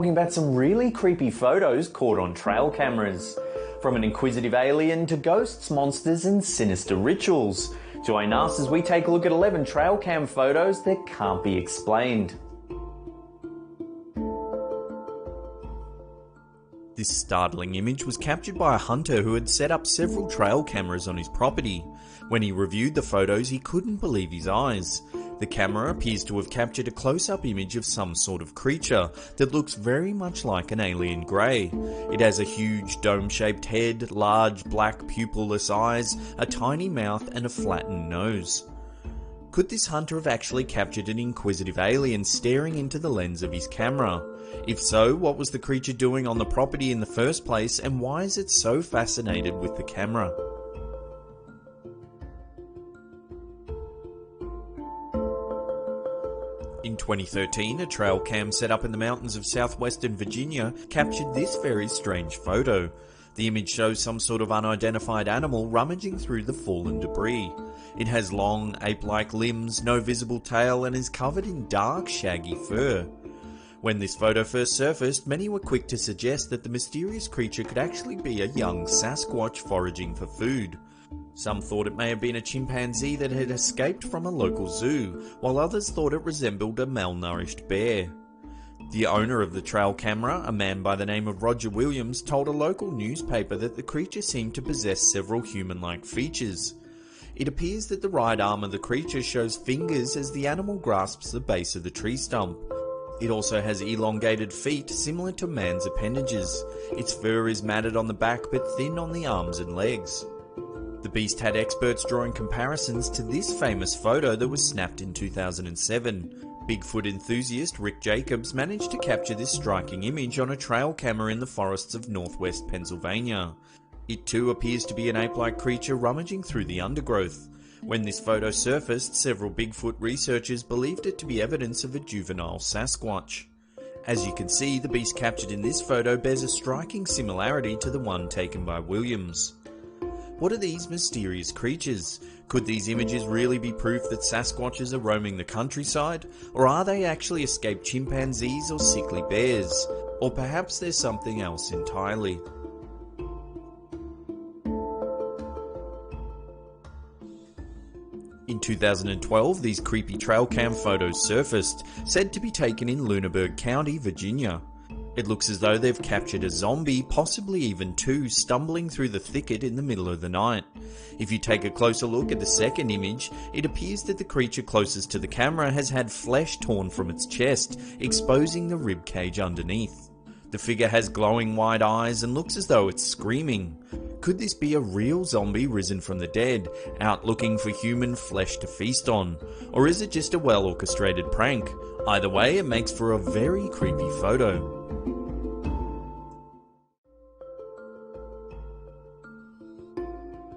Talking about some really creepy photos caught on trail cameras. From an inquisitive alien to ghosts, monsters and sinister rituals. Join us as we take a look at 11 trail cam photos that can't be explained. This startling image was captured by a hunter who had set up several trail cameras on his property. When he reviewed the photos, he couldn't believe his eyes. The camera appears to have captured a close-up image of some sort of creature that looks very much like an alien grey. It has a huge dome-shaped head, large black pupilless eyes, a tiny mouth and a flattened nose. Could this hunter have actually captured an inquisitive alien staring into the lens of his camera? If so, what was the creature doing on the property in the first place, and why is it so fascinated with the camera? In 2013, a trail cam set up in the mountains of southwestern Virginia captured this very strange photo. The image shows some sort of unidentified animal rummaging through the fallen debris. It has long, ape-like limbs, no visible tail, and is covered in dark, shaggy fur. When this photo first surfaced, many were quick to suggest that the mysterious creature could actually be a young Sasquatch foraging for food. Some thought it may have been a chimpanzee that had escaped from a local zoo, while others thought it resembled a malnourished bear. The owner of the trail camera, a man by the name of Roger Williams, told a local newspaper that the creature seemed to possess several human-like features. It appears that the right arm of the creature shows fingers as the animal grasps the base of the tree stump. It also has elongated feet similar to man's appendages. Its fur is matted on the back but thin on the arms and legs. The beast had experts drawing comparisons to this famous photo that was snapped in 2007. Bigfoot enthusiast Rick Jacobs managed to capture this striking image on a trail camera in the forests of northwest Pennsylvania. It too appears to be an ape-like creature rummaging through the undergrowth. When this photo surfaced, several Bigfoot researchers believed it to be evidence of a juvenile Sasquatch. As you can see, the beast captured in this photo bears a striking similarity to the one taken by Williams. What are these mysterious creatures? Could these images really be proof that Sasquatches are roaming the countryside? Or are they actually escaped chimpanzees or sickly bears? Or perhaps there's something else entirely? In 2012, these creepy trail cam photos surfaced, said to be taken in Lunenburg County, Virginia. It looks as though they've captured a zombie, possibly even two, stumbling through the thicket in the middle of the night. If you take a closer look at the second image, it appears that the creature closest to the camera has had flesh torn from its chest, exposing the rib cage underneath. The figure has glowing white eyes and looks as though it's screaming. Could this be a real zombie risen from the dead, out looking for human flesh to feast on? Or is it just a well-orchestrated prank? Either way, it makes for a very creepy photo.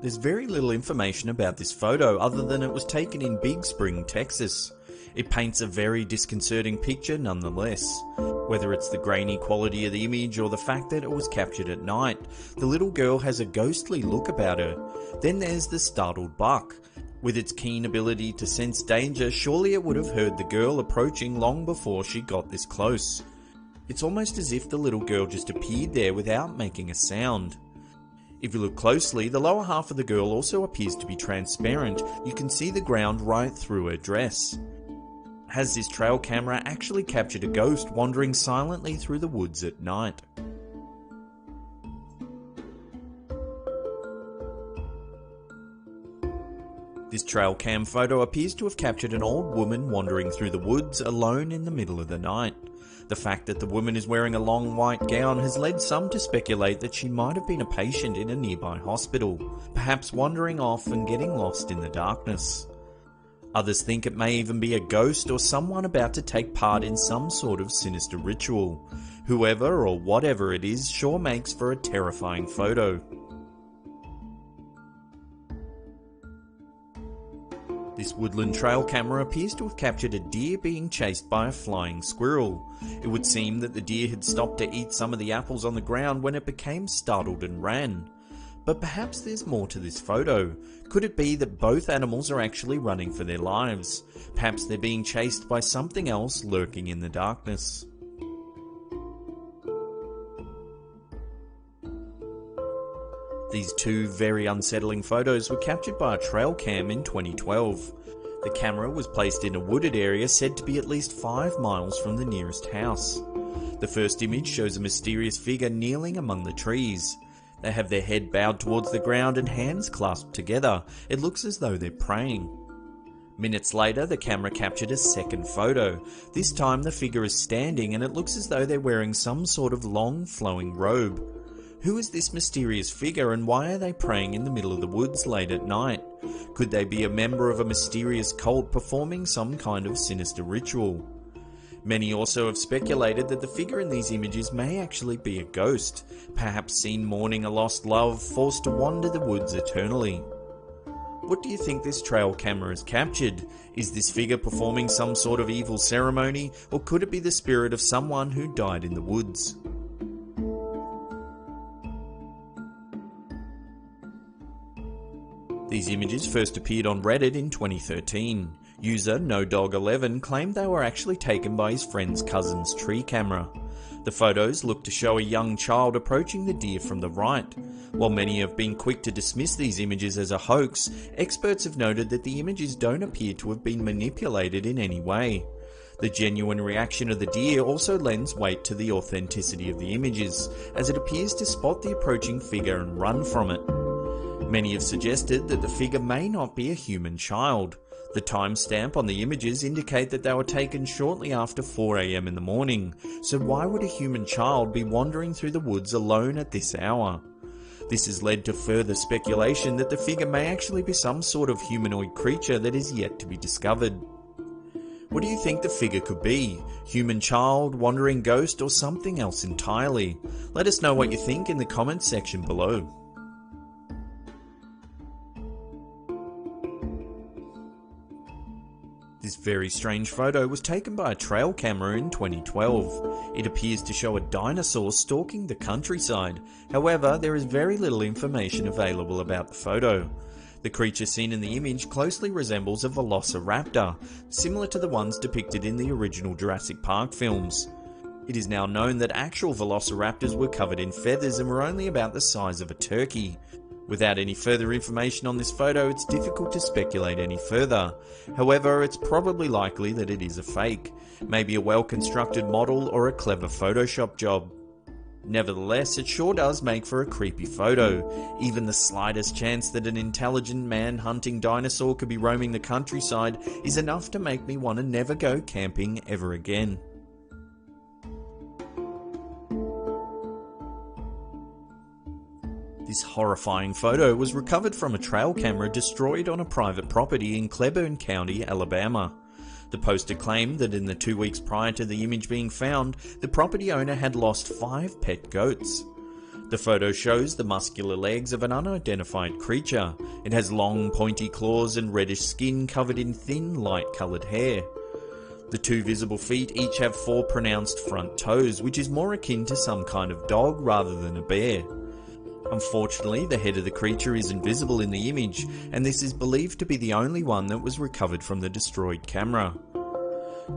There's very little information about this photo other than it was taken in Big Spring, Texas. It paints a very disconcerting picture nonetheless. Whether it's the grainy quality of the image or the fact that it was captured at night, the little girl has a ghostly look about her. Then there's the startled buck. With its keen ability to sense danger, surely it would have heard the girl approaching long before she got this close. It's almost as if the little girl just appeared there without making a sound. If you look closely, the lower half of the girl also appears to be transparent. You can see the ground right through her dress. Has this trail camera actually captured a ghost wandering silently through the woods at night? This trail cam photo appears to have captured an old woman wandering through the woods alone in the middle of the night. The fact that the woman is wearing a long white gown has led some to speculate that she might have been a patient in a nearby hospital, perhaps wandering off and getting lost in the darkness. Others think it may even be a ghost or someone about to take part in some sort of sinister ritual. Whoever or whatever it is sure makes for a terrifying photo. This woodland trail camera appears to have captured a deer being chased by a flying squirrel. It would seem that the deer had stopped to eat some of the apples on the ground when it became startled and ran. But perhaps there's more to this photo. Could it be that both animals are actually running for their lives? Perhaps they're being chased by something else lurking in the darkness. These two very unsettling photos were captured by a trail cam in 2012. The camera was placed in a wooded area said to be at least 5 miles from the nearest house. The first image shows a mysterious figure kneeling among the trees. They have their head bowed towards the ground and hands clasped together. It looks as though they're praying. Minutes later, the camera captured a second photo. This time the figure is standing and it looks as though they're wearing some sort of long flowing robe. Who is this mysterious figure and why are they praying in the middle of the woods late at night? Could they be a member of a mysterious cult performing some kind of sinister ritual? Many also have speculated that the figure in these images may actually be a ghost, perhaps seen mourning a lost love, forced to wander the woods eternally. What do you think this trail camera has captured? Is this figure performing some sort of evil ceremony, or could it be the spirit of someone who died in the woods? These images first appeared on Reddit in 2013. User NoDog11 claimed they were actually taken by his friend's cousin's tree camera. The photos look to show a young child approaching the deer from the right. While many have been quick to dismiss these images as a hoax, experts have noted that the images don't appear to have been manipulated in any way. The genuine reaction of the deer also lends weight to the authenticity of the images, as it appears to spot the approaching figure and run from it. Many have suggested that the figure may not be a human child. The timestamp on the images indicate that they were taken shortly after 4 AM in the morning, so why would a human child be wandering through the woods alone at this hour? This has led to further speculation that the figure may actually be some sort of humanoid creature that is yet to be discovered. What do you think the figure could be? Human child, wandering ghost, or something else entirely? Let us know what you think in the comments section below. This very strange photo was taken by a trail camera in 2012. It appears to show a dinosaur stalking the countryside. However, there is very little information available about the photo. The creature seen in the image closely resembles a velociraptor, similar to the ones depicted in the original Jurassic Park films. It is now known that actual velociraptors were covered in feathers and were only about the size of a turkey. Without any further information on this photo, it's difficult to speculate any further. However, it's probably likely that it is a fake, maybe a well-constructed model or a clever Photoshop job. Nevertheless, it sure does make for a creepy photo. Even the slightest chance that an intelligent man-hunting dinosaur could be roaming the countryside is enough to make me want to never go camping ever again. This horrifying photo was recovered from a trail camera destroyed on a private property in Cleburne County, Alabama. The poster claimed that in the 2 weeks prior to the image being found, the property owner had lost 5 pet goats. The photo shows the muscular legs of an unidentified creature. It has long, pointy claws and reddish skin covered in thin, light-coloured hair. The 2 visible feet each have 4 pronounced front toes, which is more akin to some kind of dog rather than a bear. Unfortunately, the head of the creature is invisible in the image, and this is believed to be the only one that was recovered from the destroyed camera.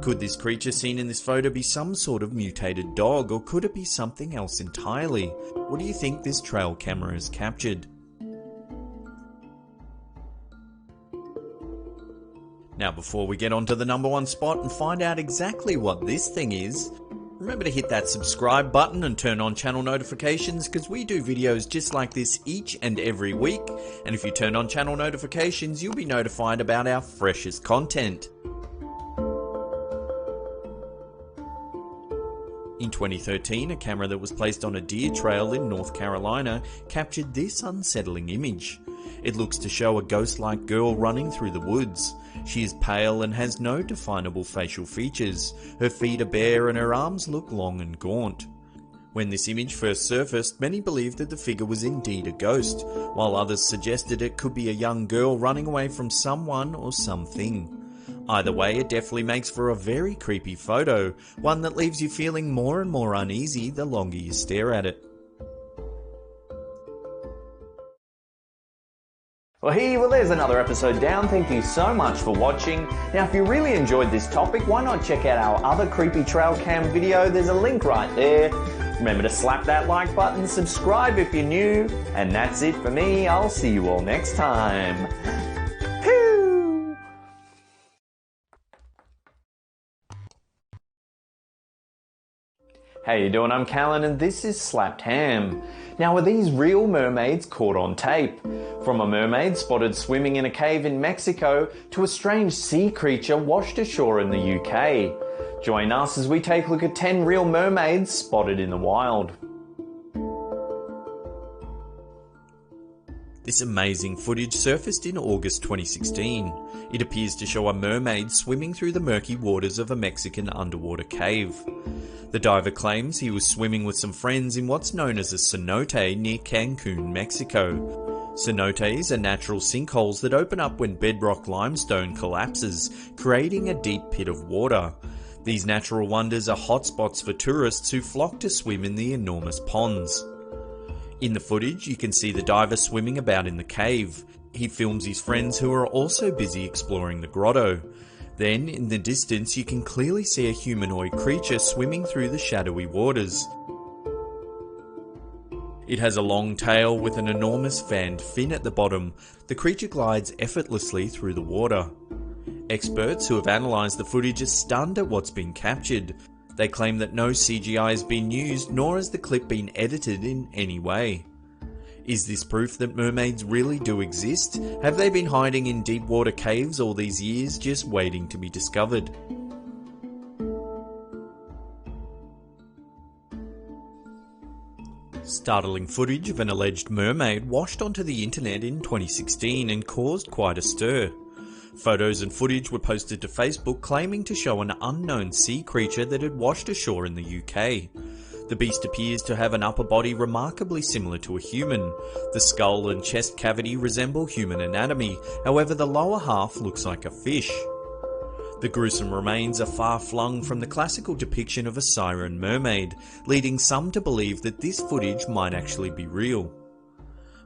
Could this creature seen in this photo be some sort of mutated dog, or could it be something else entirely? What do you think this trail camera has captured? Now, before we get on to the #1 spot and find out exactly what this thing is, remember to hit that subscribe button and turn on channel notifications, because we do videos just like this each and every week, and if you turn on channel notifications you'll be notified about our freshest content. In 2013, a camera that was placed on a deer trail in North Carolina captured this unsettling image. It looks to show a ghost-like girl running through the woods. She is pale and has no definable facial features. Her feet are bare and her arms look long and gaunt. When this image first surfaced, many believed that the figure was indeed a ghost, while others suggested it could be a young girl running away from someone or something. Either way, it definitely makes for a very creepy photo, one that leaves you feeling more and more uneasy the longer you stare at it. Well, there's another episode down. Thank you so much for watching. Now, if you really enjoyed this topic, why not check out our other creepy trail cam video? There's a link right there. Remember to slap that like button, subscribe if you're new, and that's it for me. I'll see you all next time. Pew! How you doing? I'm Callan and this is Slapped Ham. Now, are these real mermaids caught on tape? From a mermaid spotted swimming in a cave in Mexico to a strange sea creature washed ashore in the UK. Join us as we take a look at 10 real mermaids spotted in the wild. This amazing footage surfaced in August 2016. It appears to show a mermaid swimming through the murky waters of a Mexican underwater cave. The diver claims he was swimming with some friends in what's known as a cenote near Cancun, Mexico. Cenotes are natural sinkholes that open up when bedrock limestone collapses, creating a deep pit of water. These natural wonders are hotspots for tourists who flock to swim in the enormous ponds. In the footage, you can see the diver swimming about in the cave. He films his friends who are also busy exploring the grotto. Then, in the distance, you can clearly see a humanoid creature swimming through the shadowy waters. It has a long tail with an enormous fanned fin at the bottom. The creature glides effortlessly through the water. Experts who have analysed the footage are stunned at what's been captured. They claim that no CGI has been used, nor has the clip been edited in any way. Is this proof that mermaids really do exist? Have they been hiding in deep water caves all these years, just waiting to be discovered? Startling footage of an alleged mermaid washed onto the internet in 2016 and caused quite a stir. Photos and footage were posted to Facebook claiming to show an unknown sea creature that had washed ashore in the UK. The beast appears to have an upper body remarkably similar to a human. The skull and chest cavity resemble human anatomy, however the lower half looks like a fish. The gruesome remains are far flung from the classical depiction of a siren mermaid, leading some to believe that this footage might actually be real.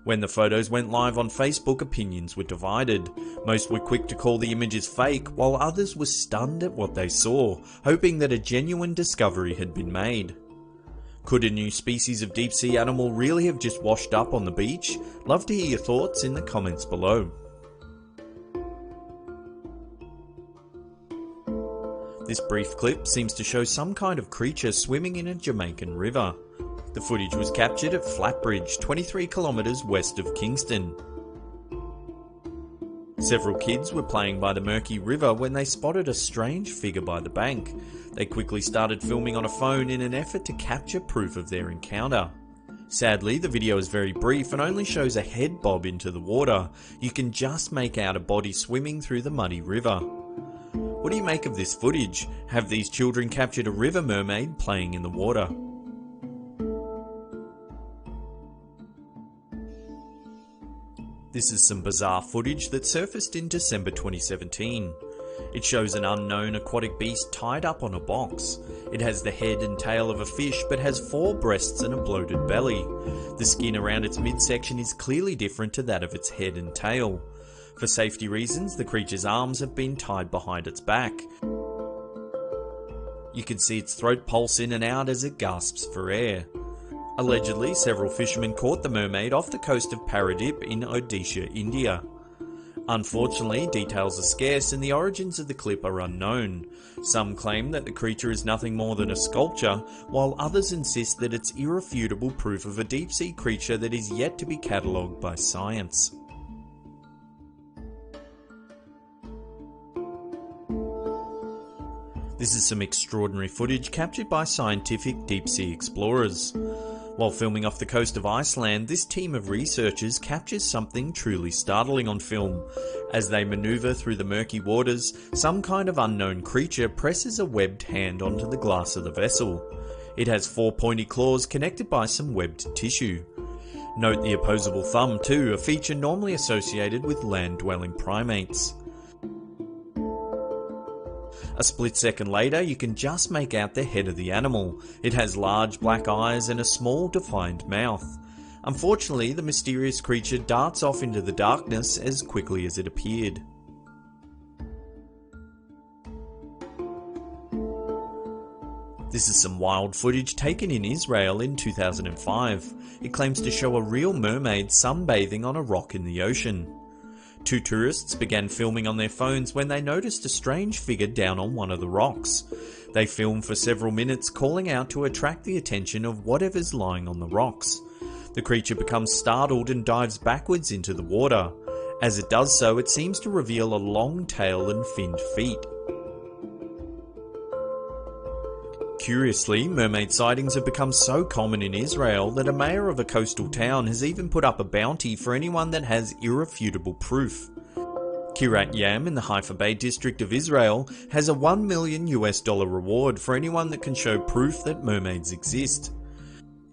When the photos went live on Facebook, opinions were divided. Most were quick to call the images fake, while others were stunned at what they saw, hoping that a genuine discovery had been made. Could a new species of deep sea animal really have just washed up on the beach? Love to hear your thoughts in the comments below. This brief clip seems to show some kind of creature swimming in a Jamaican river. The footage was captured at Flatbridge, 23 kilometres west of Kingston. Several kids were playing by the murky river when they spotted a strange figure by the bank. They quickly started filming on a phone in an effort to capture proof of their encounter. Sadly, the video is very brief and only shows a head bob into the water. You can just make out a body swimming through the muddy river. What do you make of this footage? Have these children captured a river mermaid playing in the water? This is some bizarre footage that surfaced in December 2017. It shows an unknown aquatic beast tied up on a box. It has the head and tail of a fish but has 4 breasts and a bloated belly. The skin around its midsection is clearly different to that of its head and tail. For safety reasons, the creature's arms have been tied behind its back. You can see its throat pulse in and out as it gasps for air. Allegedly, several fishermen caught the mermaid off the coast of Paradip in Odisha, India. Unfortunately, details are scarce and the origins of the clip are unknown. Some claim that the creature is nothing more than a sculpture, while others insist that it's irrefutable proof of a deep-sea creature that is yet to be catalogued by science. This is some extraordinary footage captured by scientific deep-sea explorers. While filming off the coast of Iceland, this team of researchers captures something truly startling on film. As they maneuver through the murky waters, some kind of unknown creature presses a webbed hand onto the glass of the vessel. It has 4 pointy claws connected by some webbed tissue. Note the opposable thumb too, a feature normally associated with land-dwelling primates. A split second later, you can just make out the head of the animal. It has large black eyes and a small defined mouth. Unfortunately, the mysterious creature darts off into the darkness as quickly as it appeared. This This is some wild footage taken in Israel in 2005. It claims to show a real mermaid sunbathing on a rock in the ocean. Two tourists began filming on their phones when they noticed a strange figure down on one of the rocks. They filmed for several minutes, calling out to attract the attention of whatever's lying on the rocks. The creature becomes startled and dives backwards into the water. As it does so, it seems to reveal a long tail and finned feet. Curiously, mermaid sightings have become so common in Israel that a mayor of a coastal town has even put up a bounty for anyone that has irrefutable proof. Kiryat Yam in the Haifa Bay district of Israel has a $1 million reward for anyone that can show proof that mermaids exist.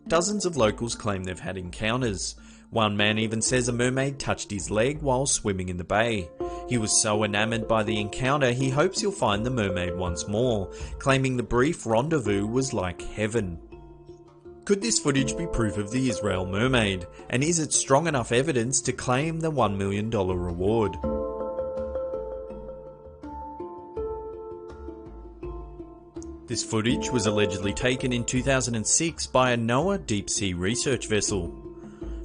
Dozens of locals claim they've had encounters. One man even says a mermaid touched his leg while swimming in the bay. He was so enamored by the encounter he hopes he'll find the mermaid once more, claiming the brief rendezvous was like heaven. Could this footage be proof of the Israel mermaid, and is it strong enough evidence to claim the $1 million reward? This footage was allegedly taken in 2006 by a NOAA deep-sea research vessel.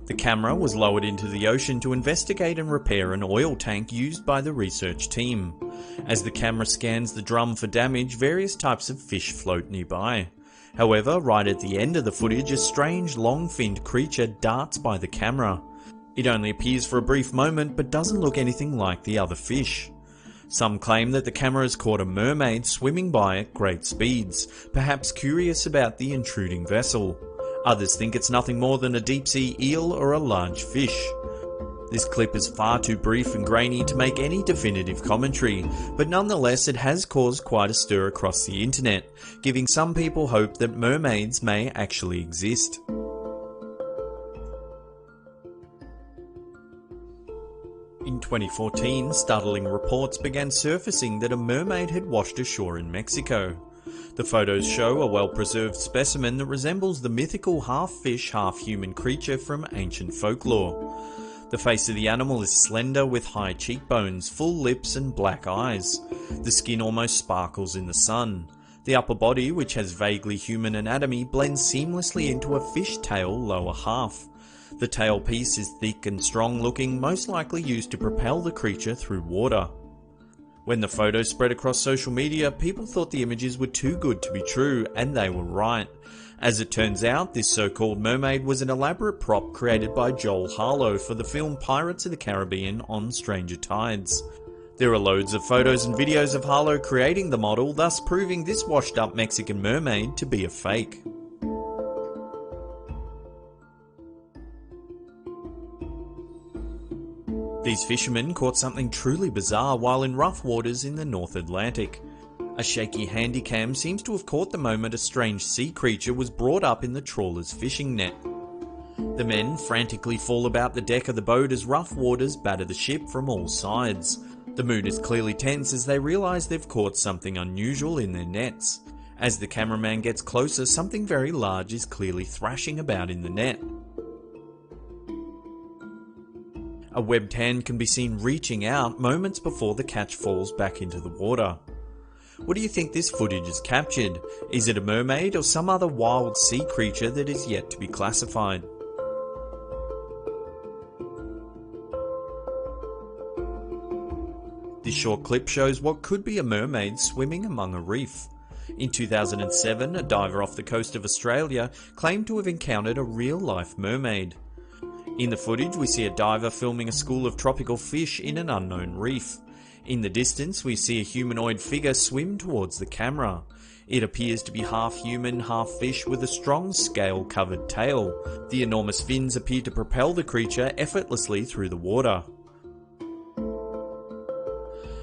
The camera was lowered into the ocean to investigate and repair an oil tank used by the research team. As the camera scans the drum for damage, various types of fish float nearby. However, right at the end of the footage, a strange long-finned creature darts by the camera. It only appears for a brief moment, but doesn't look anything like the other fish. Some claim that the camera has caught a mermaid swimming by at great speeds, perhaps curious about the intruding vessel. Others think it's nothing more than a deep-sea eel or a large fish. This clip is far too brief and grainy to make any definitive commentary, but nonetheless it has caused quite a stir across the internet, giving some people hope that mermaids may actually exist. In 2014, startling reports began surfacing that a mermaid had washed ashore in Mexico. The photos show a well-preserved specimen that resembles the mythical half-fish, half-human creature from ancient folklore. The face of the animal is slender with high cheekbones, full lips and black eyes. The skin almost sparkles in the sun. The upper body, which has vaguely human anatomy, blends seamlessly into a fish tail lower half. The tail piece is thick and strong looking, most likely used to propel the creature through water. When the photos spread across social media, people thought the images were too good to be true, and they were right. As it turns out, this so-called mermaid was an elaborate prop created by Joel Harlow for the film Pirates of the Caribbean on Stranger Tides. There are loads of photos and videos of Harlow creating the model, thus proving this washed-up Mexican mermaid to be a fake. These fishermen caught something truly bizarre while in rough waters in the North Atlantic. A shaky handycam seems to have caught the moment a strange sea creature was brought up in the trawler's fishing net. The men frantically fall about the deck of the boat as rough waters batter the ship from all sides. The mood is clearly tense as they realise they've caught something unusual in their nets. As the cameraman gets closer, something very large is clearly thrashing about in the net. A webbed hand can be seen reaching out moments before the catch falls back into the water. What do you think this footage has captured? Is it a mermaid or some other wild sea creature that is yet to be classified? This short clip shows what could be a mermaid swimming among a reef. In 2007, a diver off the coast of Australia claimed to have encountered a real-life mermaid. In the footage, we see a diver filming a school of tropical fish in an unknown reef. In the distance, we see a humanoid figure swim towards the camera. It appears to be half human, half fish with a strong scale-covered tail. The enormous fins appear to propel the creature effortlessly through the water.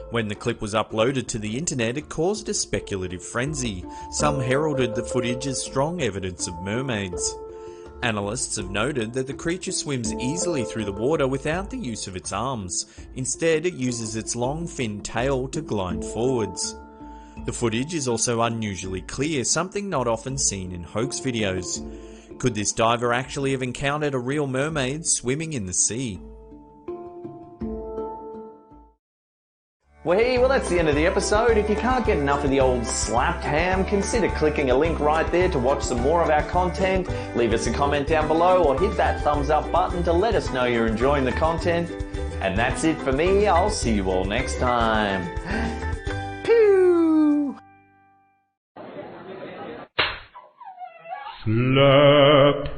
When the clip was uploaded to the internet, it caused a speculative frenzy. Some heralded the footage as strong evidence of mermaids. Analysts have noted that the creature swims easily through the water without the use of its arms. Instead, it uses its long finned tail to glide forwards. The footage is also unusually clear, something not often seen in hoax videos. Could this diver actually have encountered a real mermaid swimming in the sea? Well, that's the end of the episode. If you can't get enough of the old slapped ham, consider clicking a link right there to watch some more of our content. Leave us a comment down below or hit that thumbs up button to let us know you're enjoying the content. And that's it for me. I'll see you all next time. Pew! Slapped.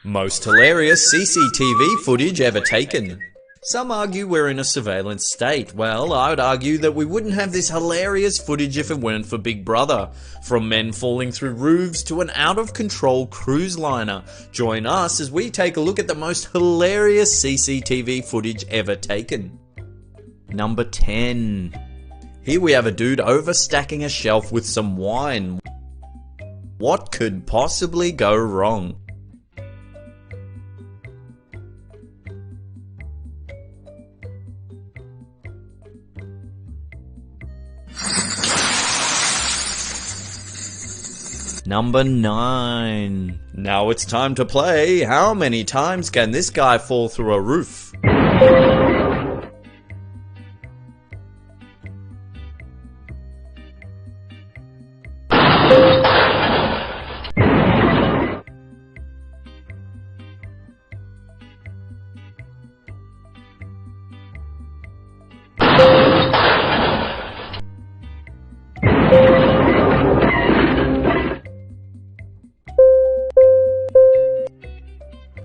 Most hilarious CCTV footage ever taken. Some argue we're in a surveillance state. Well, I would argue that we wouldn't have this hilarious footage if it weren't for Big Brother. From men falling through roofs to an out-of-control cruise liner. Join us as we take a look at the most hilarious CCTV footage ever taken. Number 10. Here we have a dude overstacking a shelf with some wine. What could possibly go wrong? Number 9. Now it's time to play. How many times can this guy fall through a roof?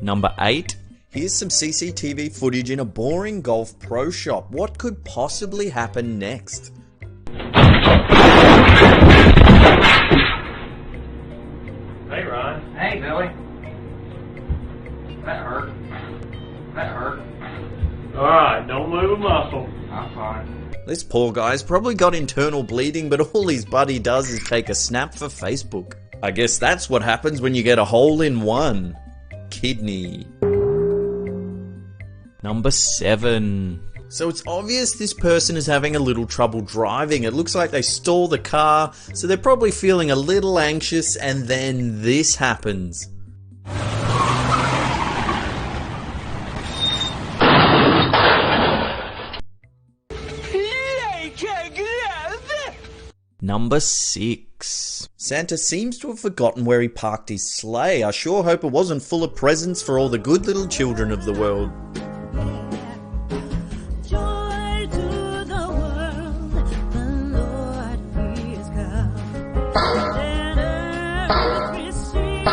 Number 8. Here's some CCTV footage in a boring golf pro shop. What could possibly happen next? Hey, Ron. Hey, Billy. That hurt. That hurt. Alright, don't move a muscle. I'm fine. This poor guy's probably got internal bleeding, but all his buddy does is take a snap for Facebook. I guess that's what happens when you get a hole in one. Kidney. Number 7. So it's obvious this person is having a little trouble driving. It looks like they stole the car, so they're probably feeling a little anxious, and then this happens. Number 6. Santa seems to have forgotten where he parked his sleigh. I sure hope it wasn't full of presents for all the good little children of the world. Joy to the world, the Lord is come. Let earth receive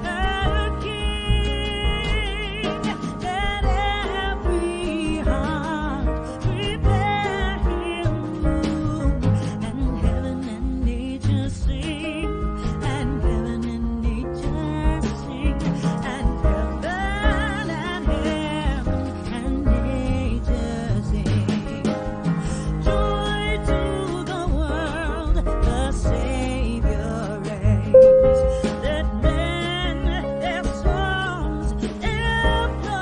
her King. Let every heart prepare him room. And heaven and nature sing. And heaven and nature sing. And heaven and nature sing. Joy to the world, the Savior reigns. Let men their songs employ.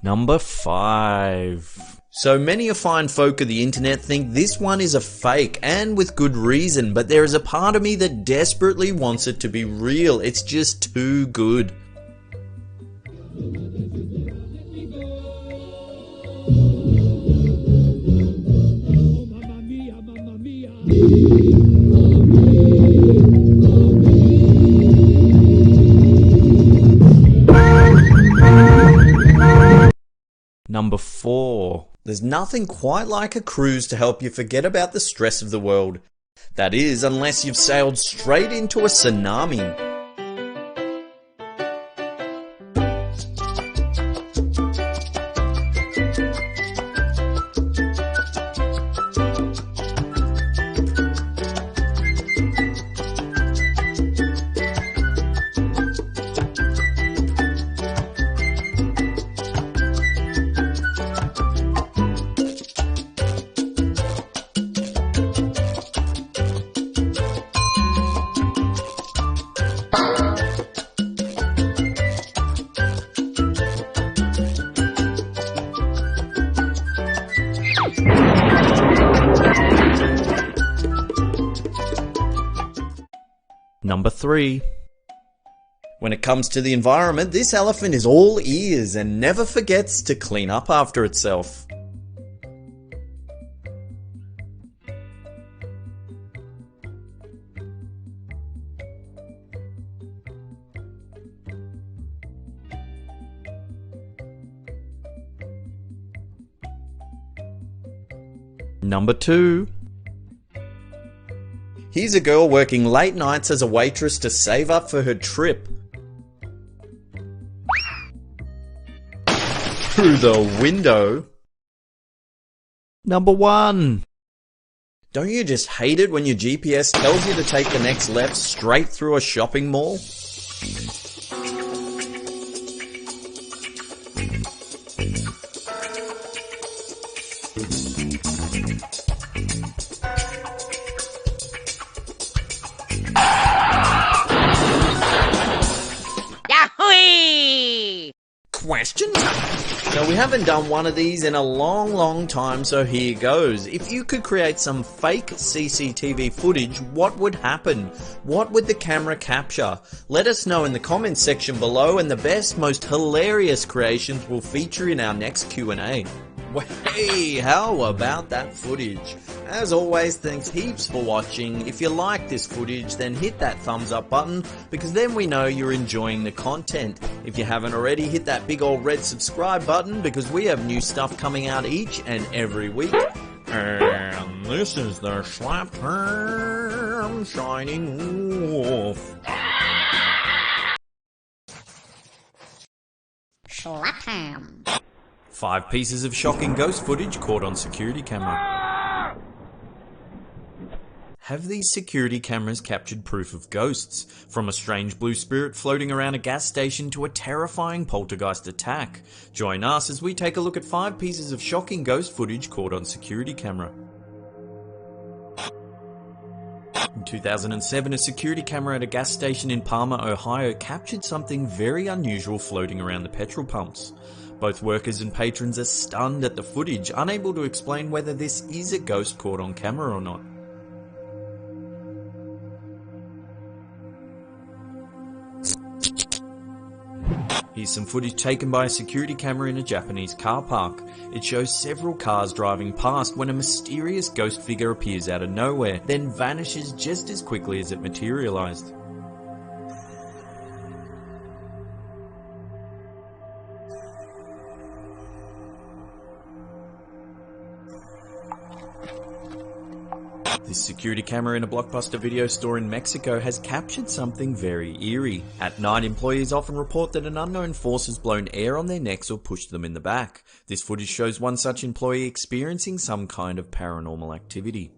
Number 5. So many a fine folk of the internet think this one is a fake, and with good reason, but there is a part of me that desperately wants it to be real. It's just too good. Number 4. There's nothing quite like a cruise to help you forget about the stress of the world. That is, unless you've sailed straight into a tsunami. Number 3. When it comes to the environment, this elephant is all ears and never forgets to clean up after itself. Number 2. Here's a girl working late nights as a waitress to save up for her trip. Through the window. Number 1. Don't you just hate it when your GPS tells you to take the next left straight through a shopping mall? Question time. So we haven't done one of these in a long time, so here goes. If you could create some fake CCTV footage, what would happen? What would the camera capture? Let us know in the comments section below, and the best, most hilarious creations will feature in our next Q&A. Well, hey, how about that footage? As always, thanks heaps for watching. If you like this footage, then hit that thumbs up button, because then we know you're enjoying the content. If you haven't already, hit that big old red subscribe button, because we have new stuff coming out each and every week. And this is the Slapped Ham signing off. Slapped Ham. 5 pieces of shocking ghost footage caught on security camera. Have these security cameras captured proof of ghosts? From a strange blue spirit floating around a gas station to a terrifying poltergeist attack. Join us as we take a look at 5 pieces of shocking ghost footage caught on security camera. In 2007, a security camera at a gas station in Palmer, Ohio captured something very unusual floating around the petrol pumps. Both workers and patrons are stunned at the footage, unable to explain whether this is a ghost caught on camera or not. Here's some footage taken by a security camera in a Japanese car park. It shows several cars driving past when a mysterious ghost figure appears out of nowhere, then vanishes just as quickly as it materialized. This security camera in a Blockbuster video store in Mexico has captured something very eerie. At night, employees often report that an unknown force has blown air on their necks or pushed them in the back. This footage shows one such employee experiencing some kind of paranormal activity.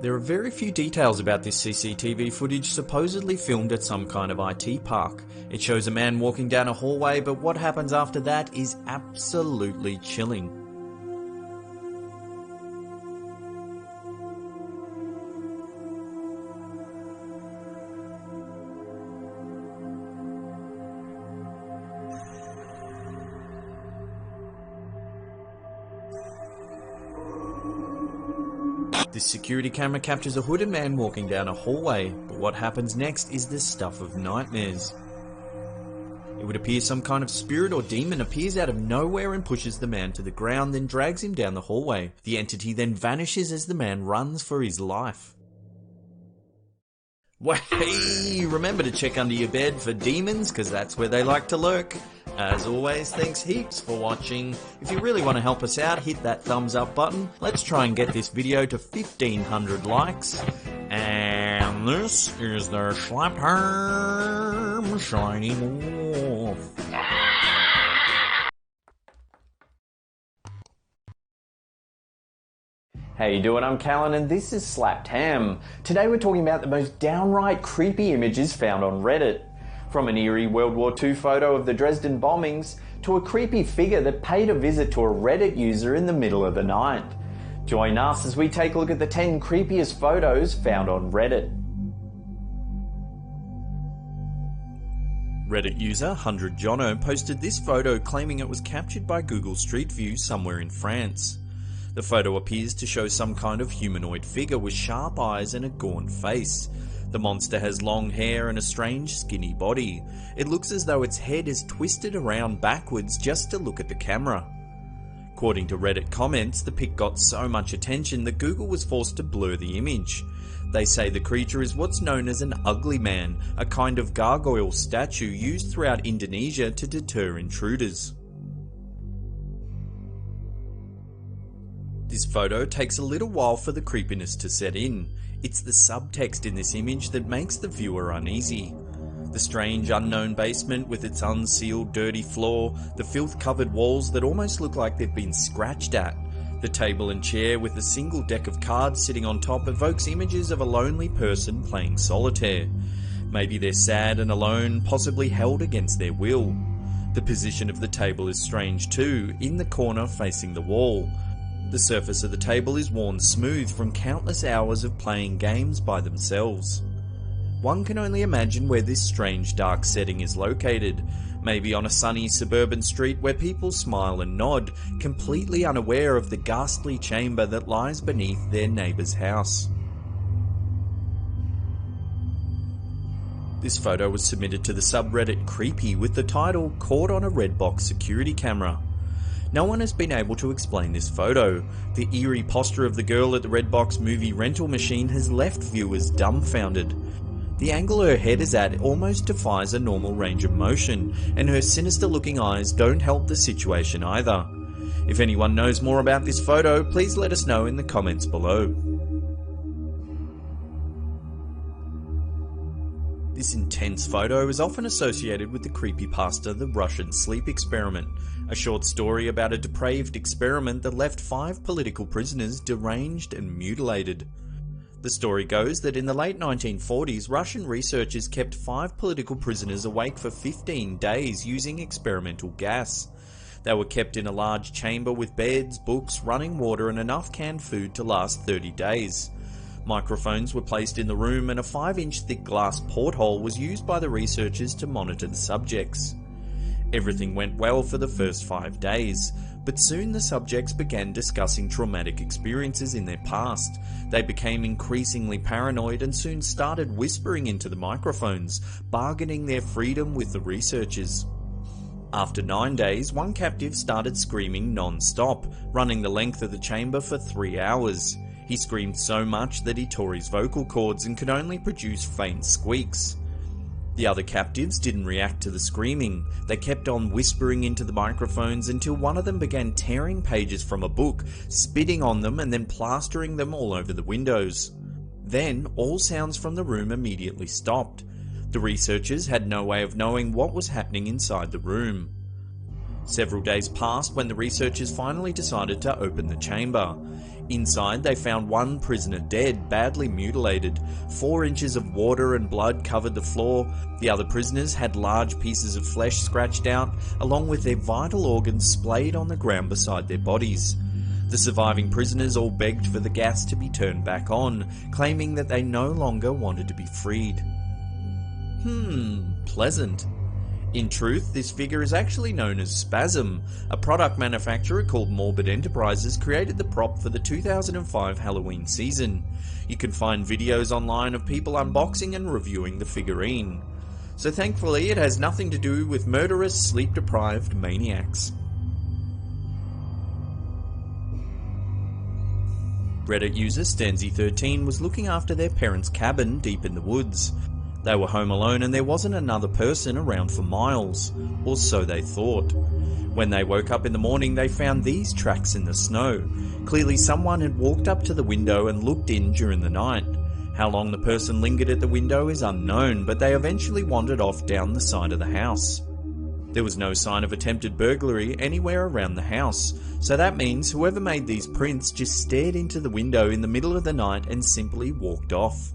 There are very few details about this CCTV footage supposedly filmed at some kind of IT park. It shows a man walking down a hallway, but what happens after that is absolutely chilling. This security camera captures a hooded man walking down a hallway, but what happens next is the stuff of nightmares. It would appear some kind of spirit or demon appears out of nowhere and pushes the man to the ground, then drags him down the hallway. The entity then vanishes as the man runs for his life. Hey, remember to check under your bed for demons, because that's where they like to lurk. As always, thanks heaps for watching. If you really want to help us out, hit that thumbs up button. Let's try and get this video to 1,500 likes. And this is the Slapped Ham signing off. How you doing? I'm Callan and this is Slapped Ham. Today we're talking about the most downright creepy images found on Reddit. From an eerie World War II photo of the Dresden bombings to a creepy figure that paid a visit to a Reddit user in the middle of the night. Join us as we take a look at the 10 creepiest photos found on Reddit. Reddit user 100Jono posted this photo claiming it was captured by Google Street View somewhere in France. The photo appears to show some kind of humanoid figure with sharp eyes and a gaunt face. The monster has long hair and a strange skinny body. It looks as though its head is twisted around backwards just to look at the camera. According to Reddit comments, the pic got so much attention that Google was forced to blur the image. They say the creature is what's known as an ugly man, a kind of gargoyle statue used throughout Indonesia to deter intruders. This photo takes a little while for the creepiness to set in. It's the subtext in this image that makes the viewer uneasy. The strange unknown basement with its unsealed dirty floor, the filth-covered walls that almost look like they've been scratched at. The table and chair with a single deck of cards sitting on top evokes images of a lonely person playing solitaire. Maybe they're sad and alone, possibly held against their will. The position of the table is strange too, in the corner facing the wall. The surface of the table is worn smooth from countless hours of playing games by themselves. One can only imagine where this strange dark setting is located. Maybe on a sunny suburban street where people smile and nod, completely unaware of the ghastly chamber that lies beneath their neighbour's house. This photo was submitted to the subreddit Creepy with the title "Caught on a Redbox Security Camera." No one has been able to explain this photo. The eerie posture of the girl at the Redbox movie rental machine has left viewers dumbfounded. The angle her head is at almost defies a normal range of motion, and her sinister looking eyes don't help the situation either. If anyone knows more about this photo, please let us know in the comments below. This intense photo is often associated with the creepypasta The Russian Sleep Experiment, a short story about a depraved experiment that left 5 political prisoners deranged and mutilated. The story goes that in the late 1940s, Russian researchers kept 5 political prisoners awake for 15 days using experimental gas. They were kept in a large chamber with beds, books, running water and enough canned food to last 30 days. Microphones were placed in the room and a 5-inch thick glass porthole was used by the researchers to monitor the subjects. Everything went well for the first 5 days, but soon the subjects began discussing traumatic experiences in their past. They became increasingly paranoid and soon started whispering into the microphones, bargaining their freedom with the researchers. After 9 days, one captive started screaming non-stop, running the length of the chamber for 3 hours. He screamed so much that he tore his vocal cords and could only produce faint squeaks. The other captives didn't react to the screaming. They kept on whispering into the microphones until one of them began tearing pages from a book, spitting on them and then plastering them all over the windows. Then, all sounds from the room immediately stopped. The researchers had no way of knowing what was happening inside the room. Several days passed when the researchers finally decided to open the chamber. Inside, they found one prisoner dead, badly mutilated. 4 inches of water and blood covered the floor. The other prisoners had large pieces of flesh scratched out, along with their vital organs splayed on the ground beside their bodies. The surviving prisoners all begged for the gas to be turned back on, claiming that they no longer wanted to be freed. Pleasant. In truth, this figure is actually known as Spasm. A product manufacturer called Morbid Enterprises created the prop for the 2005 Halloween season. You can find videos online of people unboxing and reviewing the figurine. So thankfully it has nothing to do with murderous, sleep-deprived maniacs. Reddit user Stanzy13 was looking after their parents' cabin deep in the woods. They were home alone and there wasn't another person around for miles, or so they thought. When they woke up in the morning, they found these tracks in the snow. Clearly someone had walked up to the window and looked in during the night. How long the person lingered at the window is unknown, but they eventually wandered off down the side of the house. There was no sign of attempted burglary anywhere around the house, so that means whoever made these prints just stared into the window in the middle of the night and simply walked off.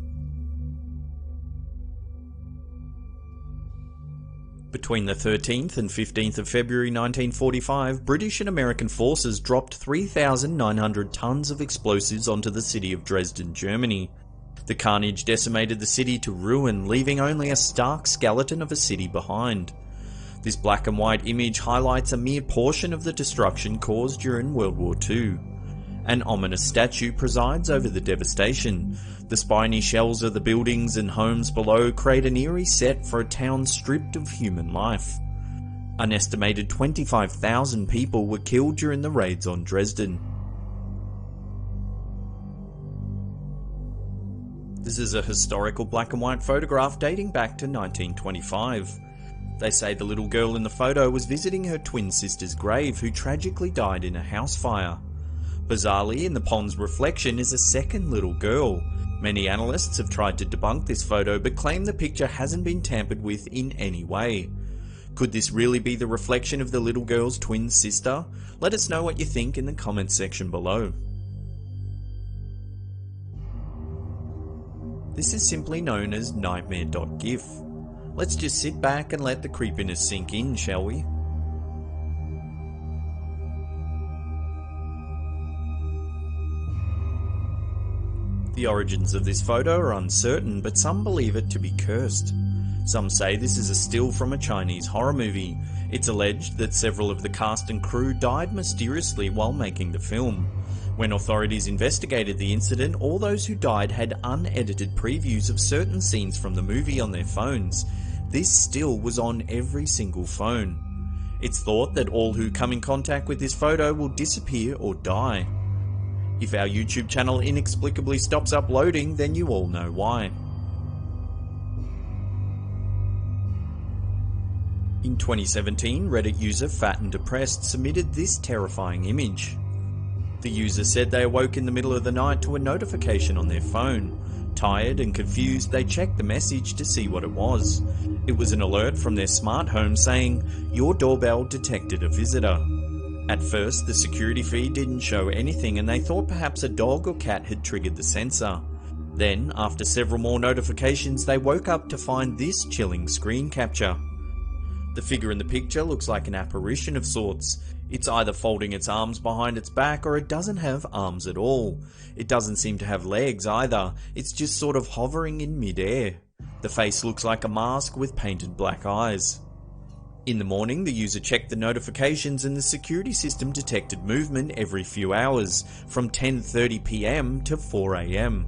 Between the 13th and 15th of February 1945, British and American forces dropped 3,900 tons of explosives onto the city of Dresden, Germany. The carnage decimated the city to ruin, leaving only a stark skeleton of a city behind. This black and white image highlights a mere portion of the destruction caused during World War II. An ominous statue presides over the devastation. The spiny shells of the buildings and homes below create an eerie set for a town stripped of human life. An estimated 25,000 people were killed during the raids on Dresden. This is a historical black and white photograph dating back to 1925. They say the little girl in the photo was visiting her twin sister's grave, who tragically died in a house fire. Bizarrely, in the pond's reflection is a second little girl. Many analysts have tried to debunk this photo but claim the picture hasn't been tampered with in any way. Could this really be the reflection of the little girl's twin sister? Let us know what you think in the comments section below. This is simply known as nightmare.gif. Let's just sit back and let the creepiness sink in, shall we? The origins of this photo are uncertain, but some believe it to be cursed. Some say this is a still from a Chinese horror movie. It's alleged that several of the cast and crew died mysteriously while making the film. When authorities investigated the incident, all those who died had unedited previews of certain scenes from the movie on their phones. This still was on every single phone. It's thought that all who come in contact with this photo will disappear or die. If our YouTube channel inexplicably stops uploading, then you all know why. In 2017, Reddit user Fat and Depressed submitted this terrifying image. The user said they awoke in the middle of the night to a notification on their phone. Tired and confused, they checked the message to see what it was. It was an alert from their smart home saying, "Your doorbell detected a visitor." At first, the security feed didn't show anything and they thought perhaps a dog or cat had triggered the sensor. Then, after several more notifications, they woke up to find this chilling screen capture. The figure in the picture looks like an apparition of sorts. It's either folding its arms behind its back or it doesn't have arms at all. It doesn't seem to have legs either, it's just sort of hovering in mid-air. The face looks like a mask with painted black eyes. In the morning, the user checked the notifications and the security system detected movement every few hours, from 10:30 PM to 4 AM.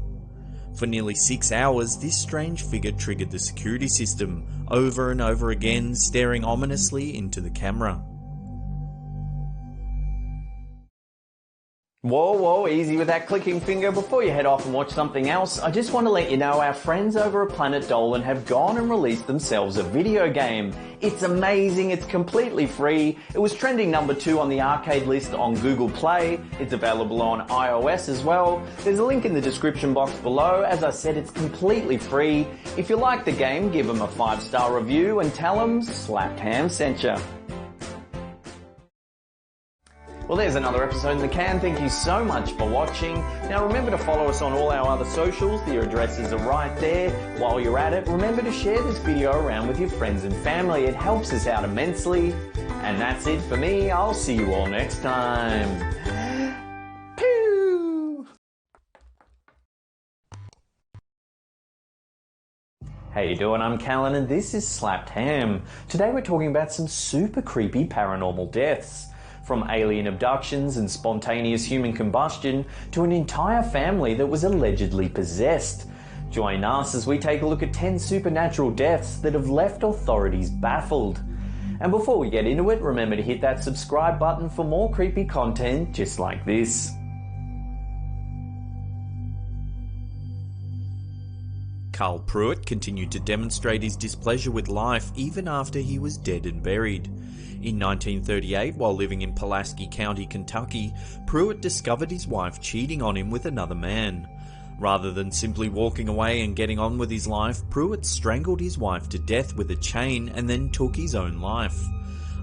For nearly 6 hours, this strange figure triggered the security system, over and over again, staring ominously into the camera. Whoa, easy with that clicking finger. Before you head off and watch something else, I just want to let you know our friends over at Planet Dolan have gone and released themselves a video game. It's amazing, it's completely free. It was trending number 2 on the arcade list on Google Play. It's available on iOS as well. There's a link in the description box below. As I said, it's completely free. If you like the game, give them a 5-star review and tell them Slapped Ham sent ya. Well, there's another episode in the can. Thank you so much for watching. Now remember to follow us on all our other socials. The addresses are right there. While you're at it, remember to share this video around with your friends and family. It helps us out immensely. And that's it for me. I'll see you all next time. Pew! How you doing? I'm Callan and this is Slapped Ham. Today we're talking about some super creepy paranormal deaths. From alien abductions and spontaneous human combustion to an entire family that was allegedly possessed. Join us as we take a look at 10 supernatural deaths that have left authorities baffled. And before we get into it, remember to hit that subscribe button for more creepy content just like this. Carl Pruitt continued to demonstrate his displeasure with life even after he was dead and buried. In 1938, while living in Pulaski County, Kentucky, Pruitt discovered his wife cheating on him with another man. Rather than simply walking away and getting on with his life, Pruitt strangled his wife to death with a chain and then took his own life.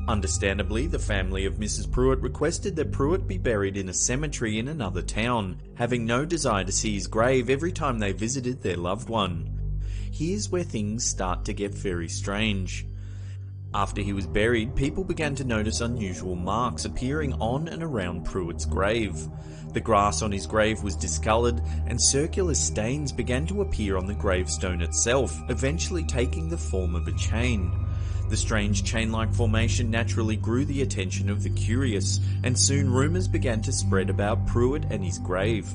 Understandably, the family of Mrs. Pruitt requested that Pruitt be buried in a cemetery in another town, having no desire to see his grave every time they visited their loved one. Here's where things start to get very strange. After he was buried, people began to notice unusual marks appearing on and around Pruitt's grave. The grass on his grave was discoloured, and circular stains began to appear on the gravestone itself, eventually taking the form of a chain. The strange chain-like formation naturally grew the attention of the curious, and soon rumours began to spread about Pruitt and his grave.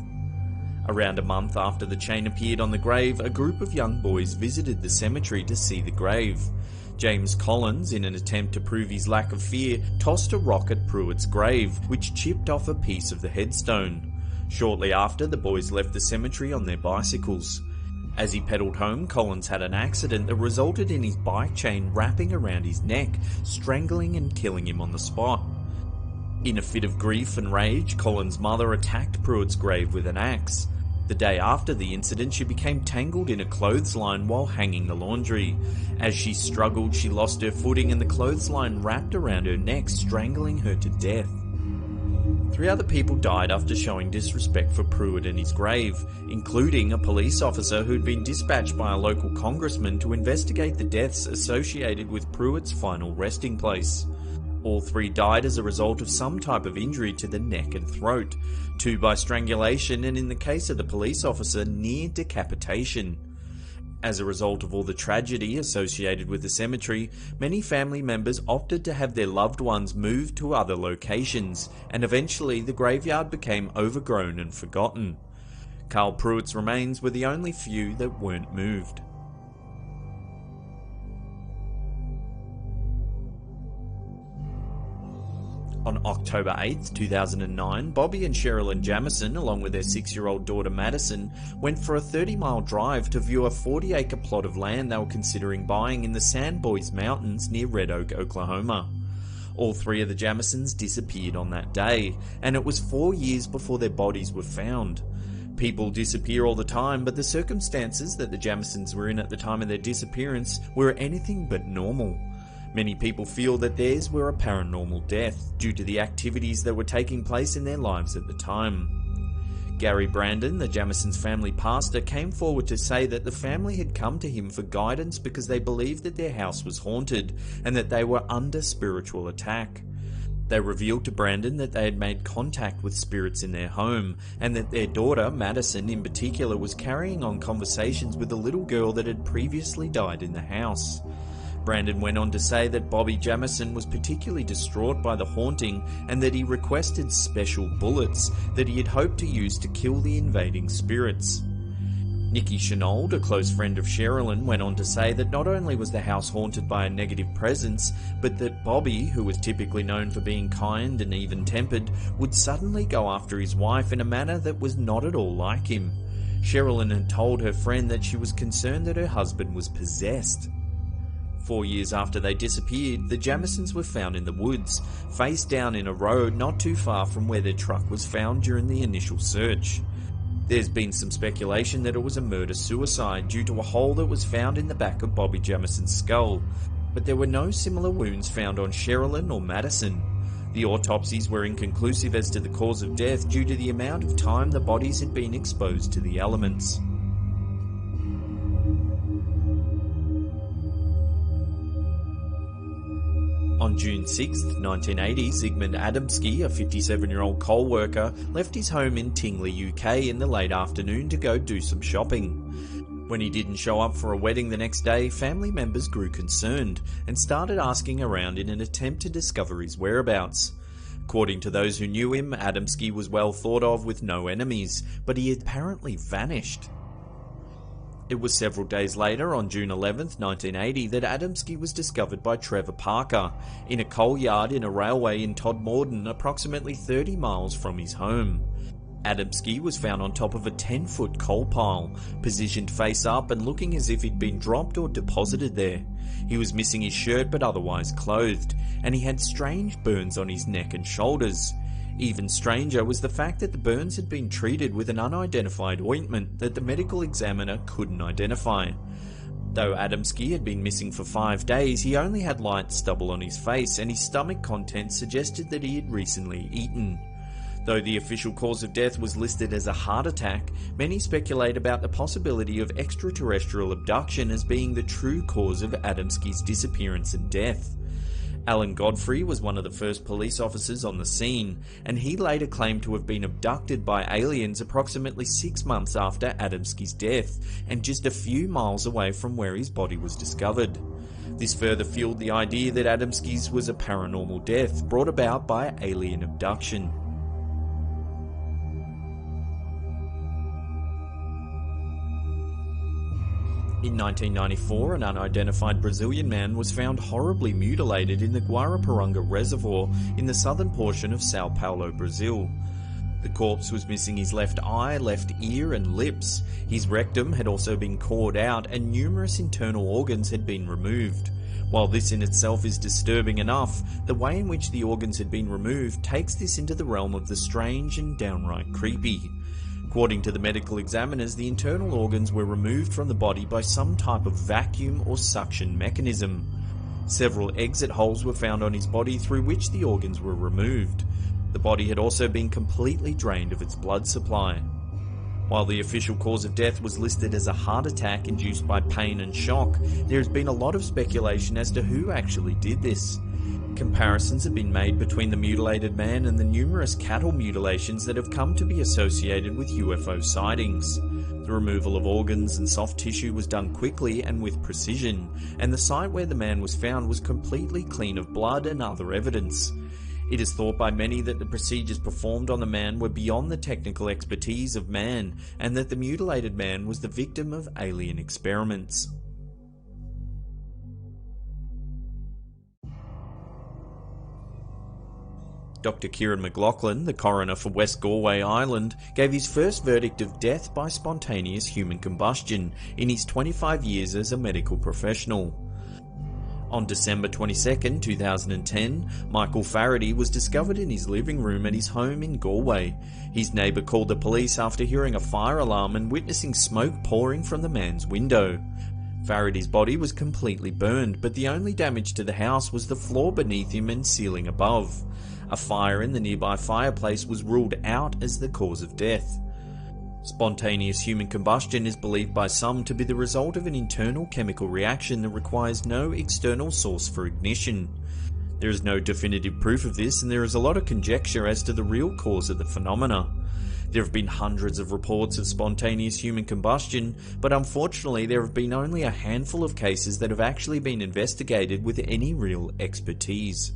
Around a month after the chain appeared on the grave, a group of young boys visited the cemetery to see the grave. James Collins, in an attempt to prove his lack of fear, tossed a rock at Pruitt's grave, which chipped off a piece of the headstone. Shortly after, the boys left the cemetery on their bicycles. As he pedalled home, Collins had an accident that resulted in his bike chain wrapping around his neck, strangling and killing him on the spot. In a fit of grief and rage, Collins' mother attacked Pruitt's grave with an axe. The day after the incident, she became tangled in a clothesline while hanging the laundry. As she struggled, she lost her footing and the clothesline wrapped around her neck, strangling her to death. 3 other people died after showing disrespect for Pruitt and his grave, including a police officer who'd been dispatched by a local congressman to investigate the deaths associated with Pruitt's final resting place. All 3 died as a result of some type of injury to the neck and throat, 2 by strangulation, and in the case of the police officer, near decapitation. As a result of all the tragedy associated with the cemetery, many family members opted to have their loved ones moved to other locations, and eventually the graveyard became overgrown and forgotten. Carl Pruitt's remains were the only few that weren't moved. On October 8, 2009, Bobby and Sherilyn Jamison, along with their 6-year-old daughter Madison, went for a 30-mile drive to view a 40-acre plot of land they were considering buying in the Sandboys Mountains near Red Oak, Oklahoma. All 3 of the Jamisons disappeared on that day, and it was 4 years before their bodies were found. People disappear all the time, but the circumstances that the Jamisons were in at the time of their disappearance were anything but normal. Many people feel that theirs were a paranormal death, due to the activities that were taking place in their lives at the time. Gary Brandon, the Jamisons' family pastor, came forward to say that the family had come to him for guidance because they believed that their house was haunted, and that they were under spiritual attack. They revealed to Brandon that they had made contact with spirits in their home, and that their daughter, Madison in particular, was carrying on conversations with a little girl that had previously died in the house. Brandon went on to say that Bobby Jamison was particularly distraught by the haunting, and that he requested special bullets that he had hoped to use to kill the invading spirits. Nikki Chenault, a close friend of Sherilyn, went on to say that not only was the house haunted by a negative presence, but that Bobby, who was typically known for being kind and even-tempered, would suddenly go after his wife in a manner that was not at all like him. Sherilyn had told her friend that she was concerned that her husband was possessed. 4 years after they disappeared, the Jamisons were found in the woods, face down in a road not too far from where their truck was found during the initial search. There's been some speculation that it was a murder-suicide due to a hole that was found in the back of Bobby Jamison's skull, but there were no similar wounds found on Sherilyn or Madison. The autopsies were inconclusive as to the cause of death due to the amount of time the bodies had been exposed to the elements. On June 6, 1980, Zygmunt Adamski, a 57-year-old coal worker, left his home in Tingley, UK in the late afternoon to go do some shopping. When he didn't show up for a wedding the next day, family members grew concerned and started asking around in an attempt to discover his whereabouts. According to those who knew him, Adamski was well thought of with no enemies, but he had apparently vanished. It was several days later, on June 11, 1980, that Adamski was discovered by Trevor Parker in a coal yard in a railway in Todmorden, approximately 30 miles from his home. Adamski was found on top of a 10-foot coal pile, positioned face up and looking as if he'd been dropped or deposited there. He was missing his shirt but otherwise clothed, and he had strange burns on his neck and shoulders. Even stranger was the fact that the burns had been treated with an unidentified ointment that the medical examiner couldn't identify. Though Adamski had been missing for 5 days, he only had light stubble on his face, and his stomach contents suggested that he had recently eaten. Though the official cause of death was listed as a heart attack, many speculate about the possibility of extraterrestrial abduction as being the true cause of Adamski's disappearance and death. Alan Godfrey was one of the first police officers on the scene, and he later claimed to have been abducted by aliens approximately 6 months after Adamski's death, and just a few miles away from where his body was discovered. This further fueled the idea that Adamski's was a paranormal death brought about by alien abduction. In 1994, an unidentified Brazilian man was found horribly mutilated in the Guaraparanga Reservoir in the southern portion of Sao Paulo, Brazil. The corpse was missing his left eye, left ear and lips. His rectum had also been cored out and numerous internal organs had been removed. While this in itself is disturbing enough, the way in which the organs had been removed takes this into the realm of the strange and downright creepy. According to the medical examiners, the internal organs were removed from the body by some type of vacuum or suction mechanism. Several exit holes were found on his body through which the organs were removed. The body had also been completely drained of its blood supply. While the official cause of death was listed as a heart attack induced by pain and shock, there has been a lot of speculation as to who actually did this. Comparisons have been made between the mutilated man and the numerous cattle mutilations that have come to be associated with UFO sightings. The removal of organs and soft tissue was done quickly and with precision, and the site where the man was found was completely clean of blood and other evidence. It is thought by many that the procedures performed on the man were beyond the technical expertise of man, and that the mutilated man was the victim of alien experiments. Dr. Kieran McLaughlin, the coroner for West Galway Island, gave his first verdict of death by spontaneous human combustion in his 25 years as a medical professional. On December 22, 2010, Michael Faraday was discovered in his living room at his home in Galway. His neighbour called the police after hearing a fire alarm and witnessing smoke pouring from the man's window. Faraday's body was completely burned, but the only damage to the house was the floor beneath him and ceiling above. A fire in the nearby fireplace was ruled out as the cause of death. Spontaneous human combustion is believed by some to be the result of an internal chemical reaction that requires no external source for ignition. There is no definitive proof of this, and there is a lot of conjecture as to the real cause of the phenomena. There have been hundreds of reports of spontaneous human combustion, but unfortunately there have been only a handful of cases that have actually been investigated with any real expertise.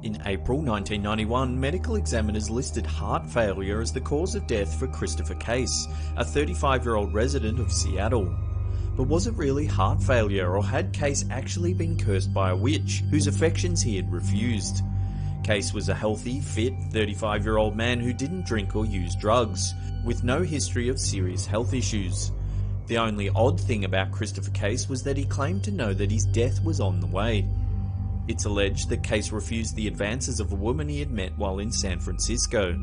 In April 1991, medical examiners listed heart failure as the cause of death for Christopher Case, a 35-year-old resident of Seattle. But was it really heart failure, or had Case actually been cursed by a witch whose affections he had refused? Case was a healthy, fit, 35-year-old man who didn't drink or use drugs, with no history of serious health issues. The only odd thing about Christopher Case was that he claimed to know that his death was on the way. It's alleged that Case refused the advances of a woman he had met while in San Francisco.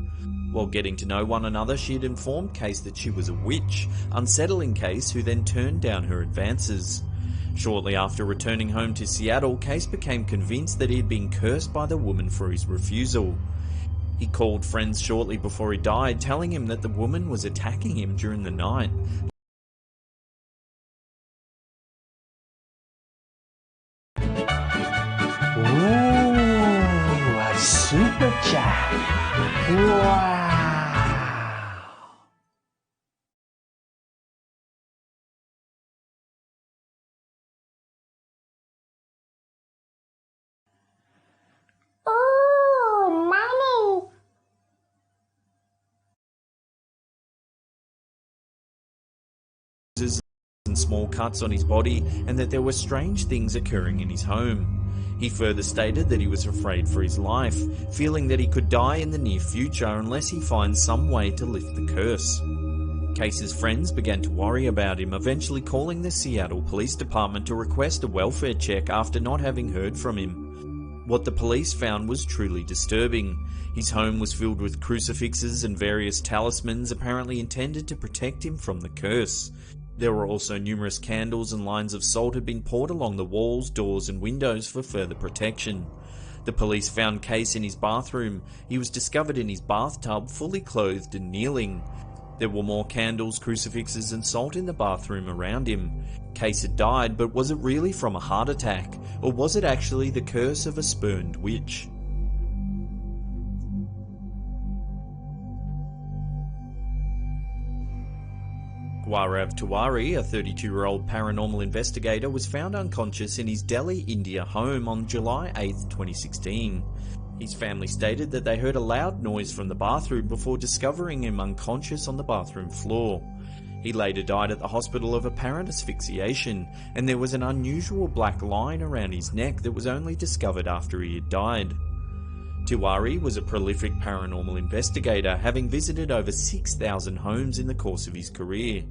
While getting to know one another, she had informed Case that she was a witch, unsettling Case, who then turned down her advances. Shortly after returning home to Seattle, Case became convinced that he had been cursed by the woman for his refusal. He called friends shortly before he died, telling him that the woman was attacking him during the night. Ooh, a super chat. Wow. Ooh, money. And small cuts on his body, and that there were strange things occurring in his home. He further stated that he was afraid for his life, feeling that he could die in the near future unless he finds some way to lift the curse. Case's friends began to worry about him, eventually calling the Seattle Police Department to request a welfare check after not having heard from him. What the police found was truly disturbing. His home was filled with crucifixes and various talismans apparently intended to protect him from the curse. There were also numerous candles, and lines of salt had been poured along the walls, doors and windows for further protection. The police found Case in his bathroom. He was discovered in his bathtub, fully clothed and kneeling. There were more candles, crucifixes and salt in the bathroom around him. Case had died, but was it really from a heart attack, or was it actually the curse of a spurned witch? Gaurav Tiwari, a 32-year-old paranormal investigator, was found unconscious in his Delhi, India home on July 8, 2016. His family stated that they heard a loud noise from the bathroom before discovering him unconscious on the bathroom floor. He later died at the hospital of apparent asphyxiation, and there was an unusual black line around his neck that was only discovered after he had died. Tiwari was a prolific paranormal investigator, having visited over 6,000 homes in the course of his career.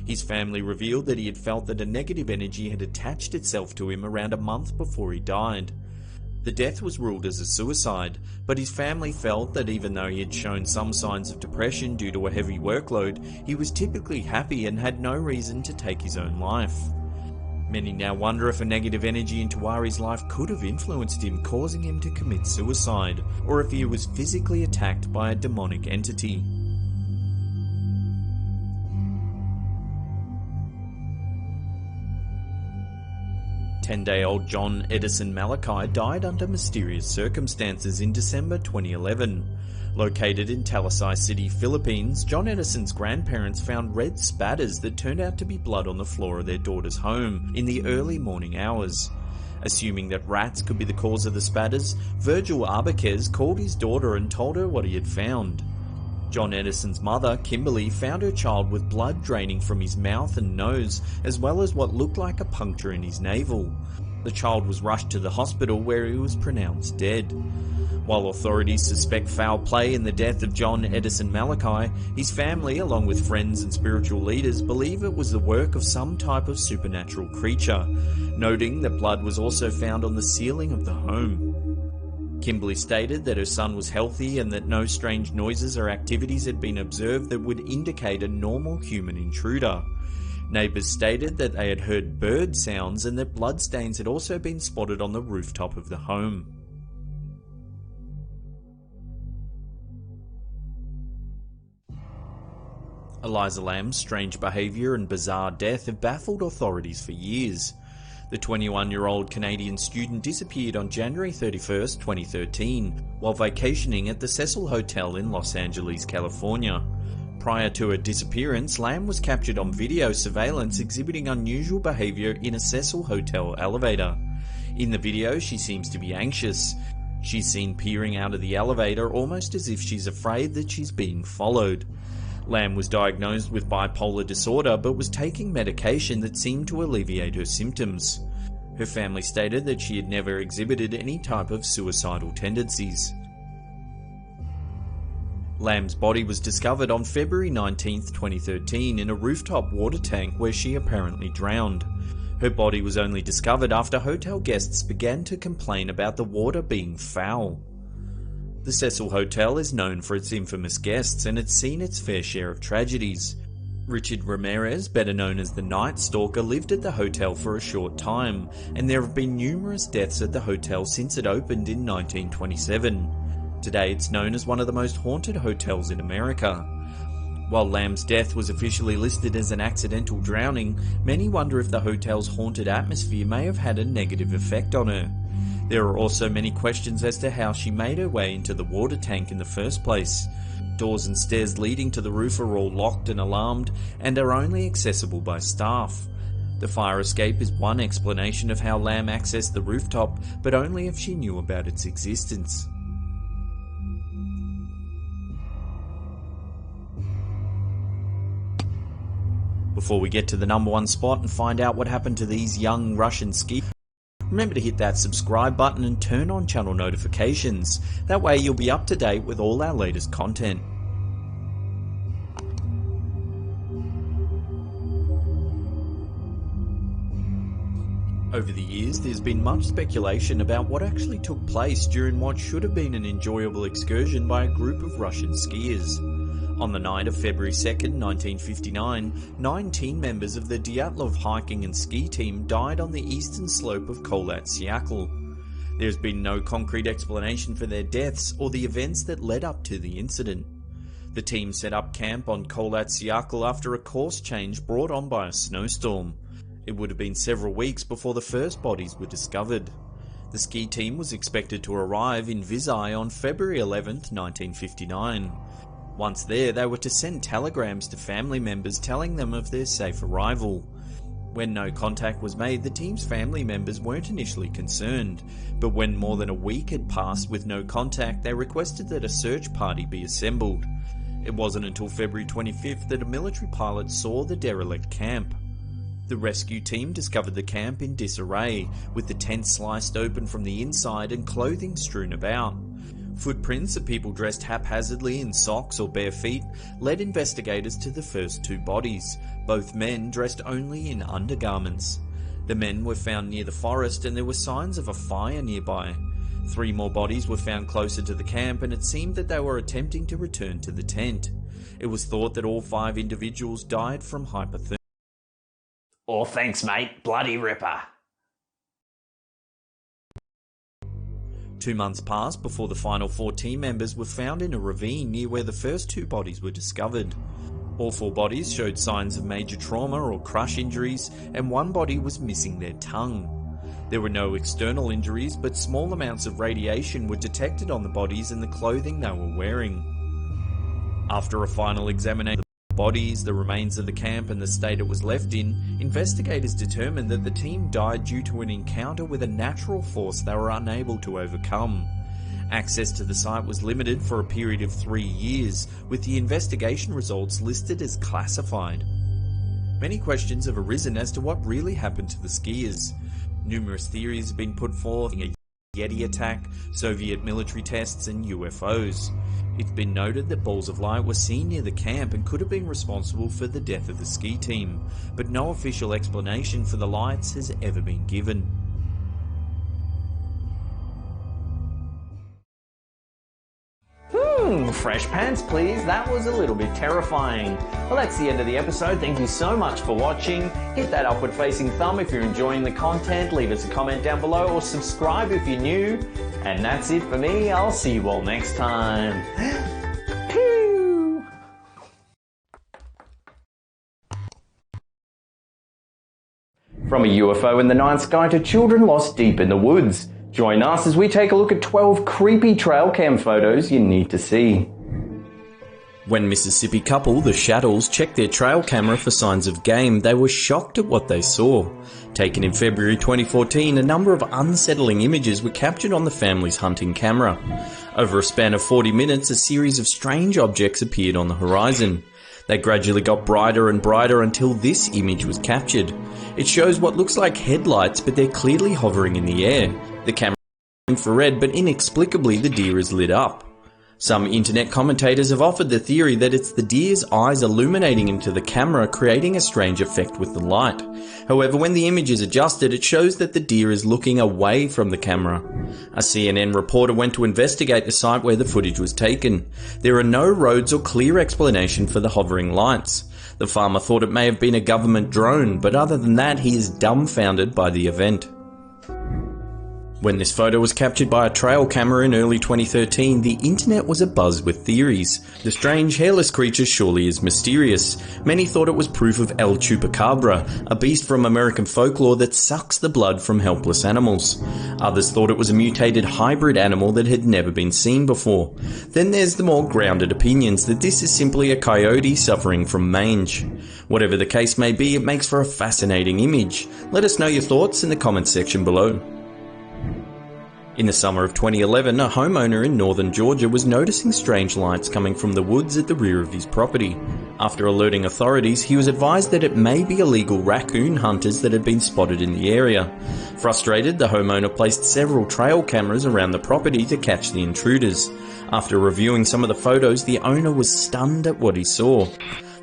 His family revealed that he had felt that a negative energy had attached itself to him around a month before he died. The death was ruled as a suicide, but his family felt that even though he had shown some signs of depression due to a heavy workload, he was typically happy and had no reason to take his own life. Many now wonder if a negative energy in Tiwari's life could have influenced him, causing him to commit suicide, or if he was physically attacked by a demonic entity. Ten-day-old John Edison Malachi died under mysterious circumstances in December 2011. Located in Talisay City, Philippines, John Edison's grandparents found red spatters that turned out to be blood on the floor of their daughter's home in the early morning hours. Assuming that rats could be the cause of the spatters, Virgil Arbequez called his daughter and told her what he had found. John Edison's mother, Kimberly, found her child with blood draining from his mouth and nose, as well as what looked like a puncture in his navel. The child was rushed to the hospital where he was pronounced dead. While authorities suspect foul play in the death of John Edison Malachi, his family, along with friends and spiritual leaders, believe it was the work of some type of supernatural creature, noting that blood was also found on the ceiling of the home. Kimberly stated that her son was healthy and that no strange noises or activities had been observed that would indicate a normal human intruder. Neighbours stated that they had heard bird sounds and that bloodstains had also been spotted on the rooftop of the home. Eliza Lamb's strange behaviour and bizarre death have baffled authorities for years. The 21-year-old Canadian student disappeared on January 31, 2013, while vacationing at the Cecil Hotel in Los Angeles, California. Prior to her disappearance, Lamb was captured on video surveillance exhibiting unusual behaviour in a Cecil Hotel elevator. In the video, she seems to be anxious. She's seen peering out of the elevator almost as if she's afraid that she's being followed. Lamb was diagnosed with bipolar disorder but was taking medication that seemed to alleviate her symptoms. Her family stated that she had never exhibited any type of suicidal tendencies. Lamb's body was discovered on February 19, 2013 in a rooftop water tank where she apparently drowned. Her body was only discovered after hotel guests began to complain about the water being foul. The Cecil Hotel is known for its infamous guests and it's seen its fair share of tragedies. Richard Ramirez, better known as the Night Stalker, lived at the hotel for a short time, and there have been numerous deaths at the hotel since it opened in 1927. Today it's known as one of the most haunted hotels in America. While Lamb's death was officially listed as an accidental drowning, many wonder if the hotel's haunted atmosphere may have had a negative effect on her. There are also many questions as to how she made her way into the water tank in the first place. Doors and stairs leading to the roof are all locked and alarmed and are only accessible by staff. The fire escape is one explanation of how Lamb accessed the rooftop, but only if she knew about its existence. Before we get to the number one spot and find out what happened to these young Russian skiers, remember to hit that subscribe button and turn on channel notifications. That way you'll be up to date with all our latest content. Over the years, there's been much speculation about what actually took place during what should have been an enjoyable excursion by a group of Russian skiers. On the night of February 2nd, 1959, 9 team members of the Dyatlov hiking and ski team died on the eastern slope of Kholat Syakhl. There's been no concrete explanation for their deaths or the events that led up to the incident. The team set up camp on Kolatsiakal after a course change brought on by a snowstorm. It would have been several weeks before the first bodies were discovered. The ski team was expected to arrive in Visay on February 11, 1959. Once there, they were to send telegrams to family members telling them of their safe arrival. When no contact was made, the team's family members weren't initially concerned, but when more than a week had passed with no contact, they requested that a search party be assembled. It wasn't until February 25th that a military pilot saw the derelict camp. The rescue team discovered the camp in disarray, with the tent sliced open from the inside and clothing strewn about. Footprints of people dressed haphazardly in socks or bare feet led investigators to the first two bodies, both men dressed only in undergarments. The men were found near the forest and there were signs of a fire nearby. 3 more bodies were found closer to the camp and it seemed that they were attempting to return to the tent. It was thought that all 5 individuals died from hypothermia. Oh, thanks, mate. Bloody ripper. 2 months passed before the final 4 team members were found in a ravine near where the first 2 bodies were discovered. All 4 bodies showed signs of major trauma or crush injuries, and 1 body was missing their tongue. There were no external injuries, but small amounts of radiation were detected on the bodies and the clothing they were wearing. After a final examination of the bodies, the remains of the camp and the state it was left in, investigators determined that the team died due to an encounter with a natural force they were unable to overcome. Access to the site was limited for a period of 3 years, with the investigation results listed as classified. Many questions have arisen as to what really happened to the skiers. Numerous theories have been put forth, a Yeti attack, Soviet military tests and UFOs. It's been noted that balls of light were seen near the camp and could have been responsible for the death of the ski team, but no official explanation for the lights has ever been given. Fresh pants, please. That was a little bit terrifying. Well, that's the end of the episode. Thank you so much for watching. Hit that upward facing thumb if you're enjoying the content. Leave us a comment down below or subscribe if you're new. And that's it for me. I'll see you all next time. Pew! From a UFO in the night sky to children lost deep in the woods. Join us as we take a look at 12 creepy trail cam photos you need to see. When Mississippi couple, the Shaddles, checked their trail camera for signs of game, they were shocked at what they saw. Taken in February 2014, a number of unsettling images were captured on the family's hunting camera. Over a span of 40 minutes, a series of strange objects appeared on the horizon. They gradually got brighter and brighter until this image was captured. It shows what looks like headlights, but they're clearly hovering in the air. The camera is infrared, but inexplicably the deer is lit up. Some internet commentators have offered the theory that it's the deer's eyes illuminating into the camera, creating a strange effect with the light. However, when the image is adjusted, it shows that the deer is looking away from the camera. A CNN reporter went to investigate the site where the footage was taken. There are no roads or clear explanation for the hovering lights. The farmer thought it may have been a government drone, but other than that, he is dumbfounded by the event. When this photo was captured by a trail camera in early 2013, the internet was abuzz with theories. The strange hairless creature surely is mysterious. Many thought it was proof of El Chupacabra, a beast from American folklore that sucks the blood from helpless animals. Others thought it was a mutated hybrid animal that had never been seen before. Then there's the more grounded opinions that this is simply a coyote suffering from mange. Whatever the case may be, it makes for a fascinating image. Let us know your thoughts in the comments section below. In the summer of 2011, a homeowner in northern Georgia was noticing strange lights coming from the woods at the rear of his property. After alerting authorities, he was advised that it may be illegal raccoon hunters that had been spotted in the area. Frustrated, the homeowner placed several trail cameras around the property to catch the intruders. After reviewing some of the photos, the owner was stunned at what he saw.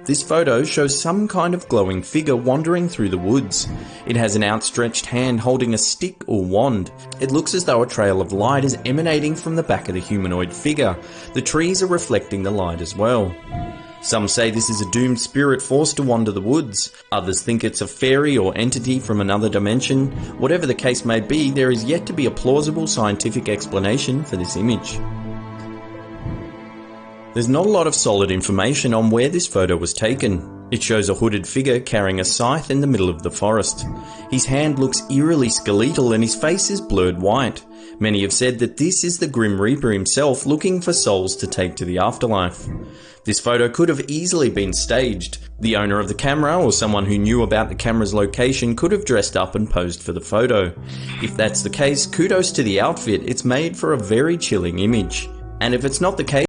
This photo shows some kind of glowing figure wandering through the woods. It has an outstretched hand holding a stick or wand. It looks as though a trail of light is emanating from the back of the humanoid figure. The trees are reflecting the light as well. Some say this is a doomed spirit forced to wander the woods. Others think it's a fairy or entity from another dimension. Whatever the case may be, there is yet to be a plausible scientific explanation for this image. There's not a lot of solid information on where this photo was taken. It shows a hooded figure carrying a scythe in the middle of the forest. His hand looks eerily skeletal and his face is blurred white. Many have said that this is the Grim Reaper himself looking for souls to take to the afterlife. This photo could have easily been staged. The owner of the camera or someone who knew about the camera's location could have dressed up and posed for the photo. If that's the case, kudos to the outfit, it's made for a very chilling image. And if it's not the case,